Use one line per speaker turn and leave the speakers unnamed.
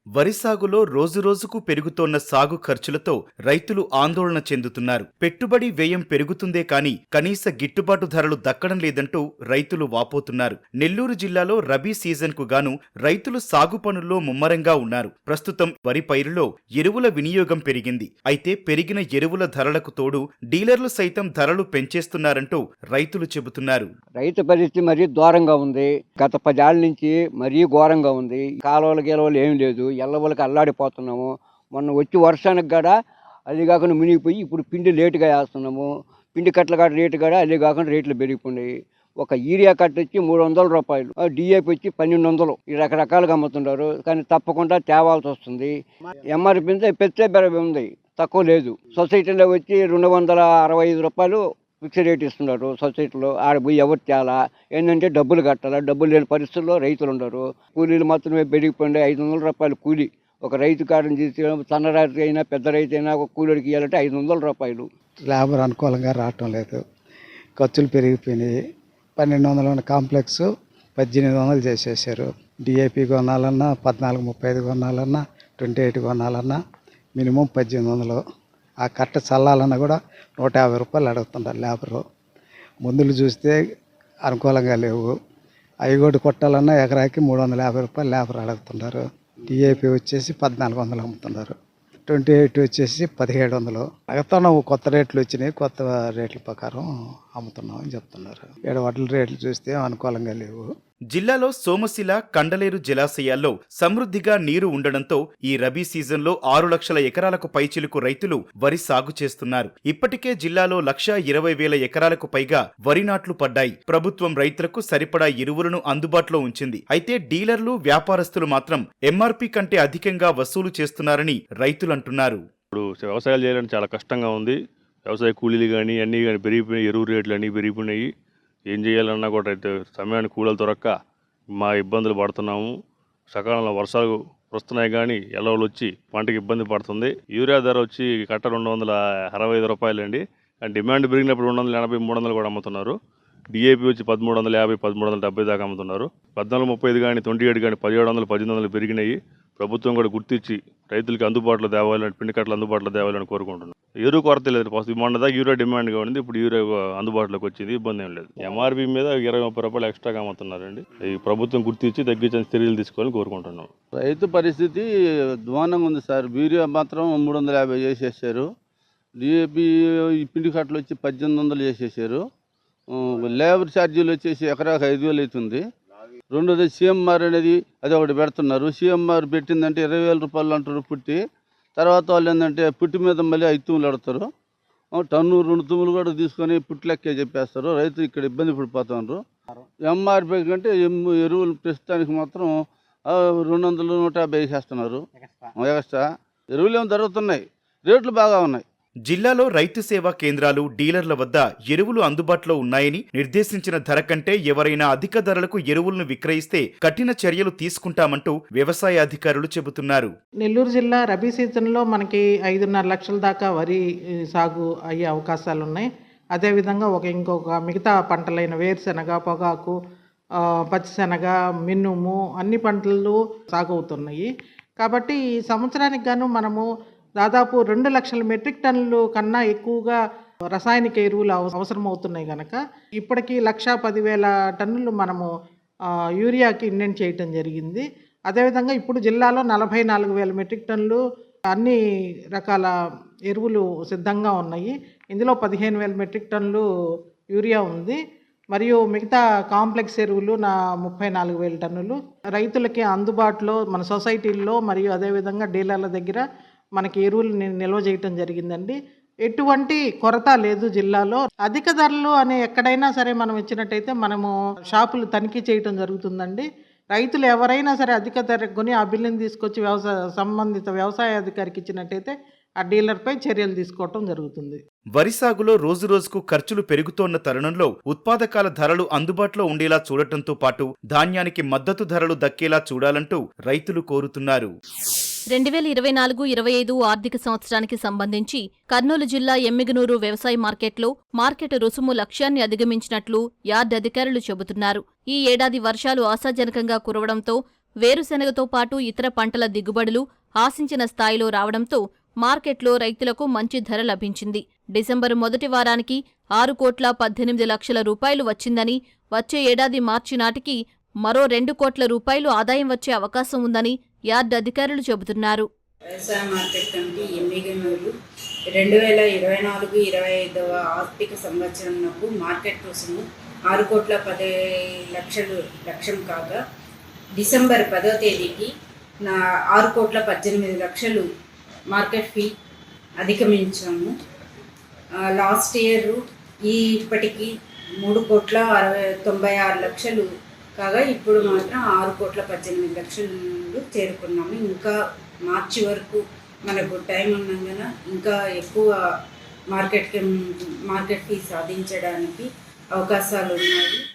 వరి సాగులో రోజురోజుకు పెరుగుతోన్న సాగు ఖర్చులతో రైతులు ఆందోళన చెందుతున్నారు. పెట్టుబడి వ్యయం పెరుగుతుందే కాని కనీస గిట్టుబాటు ధరలు దక్కడం లేదంటూ రైతులు వాపోతున్నారు. నెల్లూరు జిల్లాలో రబీ సీజన్కు గాను రైతులు సాగు పనుల్లో ముమ్మరంగా ఉన్నారు. ప్రస్తుతం వరి పైరులో ఎరువుల వినియోగం పెరిగింది. అయితే పెరిగిన ఎరువుల ధరలకు తోడు డీలర్లు సైతం ధరలు పెంచేస్తున్నారంటూ రైతులు చెబుతున్నారు.
రైతు పరిస్థితి మరీ ఘోరంగా ఉంది. గత 10 ఏళ్ల నుంచి మరీ ఘోరంగా ఉంది. కాలువలు గీలవలు ఏం లేదు, ఎల్లవలకి అల్లాడిపోతున్నాము. మొన్న వచ్చి వర్షానికి కూడా అది కాకుండా మునిగిపోయి ఇప్పుడు పిండి లేటుగా వేస్తున్నాము. పిండి కట్టలు కాడ రేటు కూడా అదే కాకుండా రేట్లు పెరిగిపోయినాయి. ఒక యూరియా కట్ట వచ్చి 300 రూపాయలు, డిఏపి వచ్చి 1200. ఈ రకరకాలుగా అమ్ముతున్నారు. కానీ తప్పకుండా తేవాల్సి వస్తుంది. ఎంఆర్పి పెద్ద బెరబి ఉంది, తక్కువ లేదు. సొసైటీలో వచ్చి 265 రూపాయలు ఫిక్స్డ్ రేట్ ఇస్తున్నారు. సొసైటీలో ఆడ పోయి ఎవరు తేలా, ఏంటంటే డబ్బులు కట్టాలా. డబ్బులు లేని పరిస్థితుల్లో రైతులు ఉండరు. కూలీలు మాత్రమే పెరిగిపోయింది. 500 రూపాయలు కూలీ. ఒక రైతు కాడని తీసి సన్న రైతు అయినా పెద్ద రైతు అయినా ఒక కూలీడికి ఇవ్వాలంటే 500 రూపాయలు.
లేబర్ అనుకూలంగా రావటం లేదు. ఖర్చులు పెరిగిపోయినాయి. 1200 ఉన్న కాంప్లెక్స్ 1800 చేసేసారు. డిఏపి కొనాలన్నా 1435 కొనాలన్నా 28 కొనాలన్నా మినిమం 1800. ఆ కట్ట చల్లాలన్నా కూడా 150 రూపాయలు అడుగుతున్నారు లేబరు. మందులు చూస్తే అనుకూలంగా లేవు. అవి కూడా కొట్టాలన్నా ఎకరాకి 350 రూపాయలు లేబర్ అడుగుతున్నారు. డిఏపి వచ్చేసి 1400 అమ్ముతున్నారు. 28 వచ్చేసి 1700. అడుగుతున్నాం. కొత్త రేట్లు వచ్చినాయి, కొత్త రేట్ల ప్రకారం అమ్ముతున్నాం అని చెప్తున్నారు. ఇక్కడ వడ్ల రేట్లు చూస్తే అనుకూలంగా లేవు.
జిల్లాలో సోమశిల, కండలేరు జలాశయాల్లో సమృద్ధిగా నీరు ఉండడంతో ఈ రబీ సీజన్లో 6 లక్షల ఎకరాలకు పైచిలుకు రైతులు వరి సాగు చేస్తున్నారు. ఇప్పటికే జిల్లాలో 1,20,000 ఎకరాలకు పైగా వరి నాట్లు పడ్డాయి. ప్రభుత్వం రైతులకు సరిపడా ఎరువులను అందుబాటులో ఉంచింది. అయితే డీలర్లు, వ్యాపారస్తులు మాత్రం ఎంఆర్పి కంటే అధికంగా వసూలు చేస్తున్నారని రైతులంటున్నారు.
ఇప్పుడు వ్యవసాయాలు చేయాలంటే చాలా కష్టంగా ఉంది. వ్యవసాయ కూలీలు కానీ అన్నీ కానీ పెరిగిపోయినాయి. ఎరువు రేట్లు అన్నీ పెరిగిపోయినాయి. ఏం చేయాలన్నా కూడా రైతు సమయానికి కూలీలు దొరక్క మా ఇబ్బందులు పడుతున్నాము. సకాలంలో వర్షాలు వస్తున్నాయి కానీ ఎలవలు వచ్చి పంటకి ఇబ్బంది పడుతుంది. యూరియా ధర వచ్చి కట్ట 265 రూపాయలు అండి. డిమాండ్ పెరిగినప్పుడు 280, 300 కూడా అమ్ముతున్నారు. డిఏపి వచ్చి 1350, 1370 దాకా అమ్ముతున్నారు. 1435 కానీ 27 కానీ 1700, 1800 పెరిగినాయి. ప్రభుత్వం కూడా గుర్తించి రైతులకి అందుబాటులో తేవాలని, పిండి కట్టలు అందుబాటులో తేవాలని కోరుకుంటున్నాం. ఎరువు కొరత లేదు. ఫస్ట్ మొన్న దాకా యూరియా డిమాండ్గా ఉంది. ఇప్పుడు యూరియా అందుబాటులోకి వచ్చింది, ఇబ్బంది ఏం లేదు. ఎంఆర్పి మీద 20-30 రూపాయలు ఎక్స్ట్రాగా అమ్ముతున్నారండి. ఈ ప్రభుత్వం గుర్తించి తగ్గించిన చర్యలు తీసుకోవాలని కోరుకుంటున్నాం.
రైతు పరిస్థితి ధ్వానంగా ఉంది సార్. యూరియా మాత్రం 350 చేసేసారు. డిఏపి పిండి కట్టలు వచ్చి 1800 చేసేసారు. లేబర్ ఛార్జీలు వచ్చేసి ఎకరాకు 5,000 అవుతుంది. రెండోది సిఎంఆర్ అనేది అది ఒకటి పెడుతున్నారు. సిఎంఆర్ పెట్టిందంటే 20,000 రూపాయలు అంటారు పుట్టి. తర్వాత వాళ్ళు ఏంటంటే పుట్టి మీద మళ్ళీ 5 తుమ్ములు ఆడతారు. టన్ను 2 తుమ్ములు కూడా తీసుకొని పుట్లెక్కే చెప్పేస్తారు. రైతు ఇక్కడ ఇబ్బంది పడిపోతున్నారు. ఎంఆర్పి కంటే ఎరువులు ప్రస్తుతానికి మాత్రం 200, 150 వేసేస్తున్నారు. ఎక్స్ట్రా ఎరువులు ఏమో జరుగుతున్నాయి. రేట్లు బాగా ఉన్నాయి.
జిల్లాలో రైతు సేవా కేంద్రాలు, డీలర్ల వద్ద ఎరువులు అందుబాటులో ఉన్నాయని, నిర్దేశించిన ధర కంటే ఎవరైనా అధిక ధరలకు ఎరువులను విక్రయిస్తే కఠిన చర్యలు తీసుకుంటామంటూ వ్యవసాయ అధికారులు చెబుతున్నారు.
నెల్లూరు జిల్లా రబీ సీజన్లో మనకి 5.5 లక్షల దాకా వరి సాగు అయ్యే అవకాశాలు ఉన్నాయి. అదేవిధంగా ఇంకొక మిగతా పంటలైన వేరుశెనగ, పొగాకు, పచ్చిశెనగ, మినుము అన్ని పంటలు సాగు అవుతున్నాయి. కాబట్టి ఈ సంవత్సరానికి గాను మనము దాదాపు 2 లక్షల మెట్రిక్ టన్నులు కన్నా ఎక్కువగా రసాయనిక ఎరువులు అవసరం అవుతున్నాయి కనుక ఇప్పటికీ 1,10,000 టన్నులు మనము యూరియాకి ఇండెంట్ చేయటం జరిగింది. అదేవిధంగా ఇప్పుడు జిల్లాలో 44,000 మెట్రిక్ టన్నులు అన్ని రకాల ఎరువులు సిద్ధంగా ఉన్నాయి. ఇందులో 15,000 మెట్రిక్ టన్నులు యూరియా ఉంది. మరియు మిగతా కాంప్లెక్స్ ఎరువులు 34,000 టన్నులు రైతులకి అందుబాటులో మన సొసైటీల్లో మరియు అదేవిధంగా డీలర్ల దగ్గర మనకి ఎరువులు నిల్వ చేయటం జరిగిందండి. ఎటువంటి కొరత లేదు జిల్లాలో. అధిక ధరలు అనే ఎక్కడైనా సరే మనం ఇచ్చినట్టయితే మనము షాపులు తనిఖీ చేయటం జరుగుతుందండి. రైతులు ఎవరైనా సరే అధిక ధర కొని ఆ బిల్లుని తీసుకొచ్చి సంబంధిత వ్యవసాయ అధికారికి ఇచ్చినట్టయితే ఆ డీలర్పై చర్యలు తీసుకోవటం జరుగుతుంది.
వరి సాగులో రోజురోజుకు ఖర్చులు పెరుగుతోన్న తరుణంలో ఉత్పాదకాల ధరలు అందుబాటులో ఉండేలా చూడటంతో పాటు ధాన్యానికి మద్దతు ధరలు దక్కేలా చూడాలంటూ రైతులు కోరుతున్నారు.
2024-25 ఆర్థిక సంవత్సరానికి సంబంధించి కర్నూలు జిల్లా ఎమ్మిగనూరు వ్యవసాయ మార్కెట్లో మార్కెట్ రుసుము లక్ష్యాన్ని అధిగమించినట్లు యార్డ్ అధికారులు చెబుతున్నారు. ఈ ఏడాది వర్షాలు ఆశాజనకంగా కురవడంతో వేరుశెనగతో పాటు ఇతర పంటల దిగుబడులు ఆశించిన స్థాయిలో రావడంతో మార్కెట్లో రైతులకు మంచి ధర లభించింది. డిసెంబరు మొదటి వారానికి 6,18,00,000 రూపాయలు వచ్చిందని, వచ్చే ఏడాది మార్చి నాటికి మరో 2 కోట్ల రూపాయలు ఆదాయం వచ్చే అవకాశం ఉందని యార్డ్ అధికారులు చెబుతున్నారు.
వ్యవసాయ మార్కెట్ కమిటీ ఎమ్మిగనూరు 2024-25 ఆర్థిక సంవత్సరంకు మార్కెట్ రుసుము 6,10,00,000 లక్ష్యం కాగా డిసెంబర్ 10వ తేదీకి 6,18,00,000 మార్కెట్ ఫీ అధిగమించాము. లాస్ట్ ఇయర్ ఇప్పటికి 3,96,00,000 కాగా ఇప్పుడు మాత్రం 6,18,00,000 చేరుకున్నాము. ఇంకా మార్చి వరకు మనకు టైం ఉన్నందున ఇంకా ఎక్కువ మార్కెట్ ఫీ సాధించడానికి అవకాశాలు ఉన్నాయి.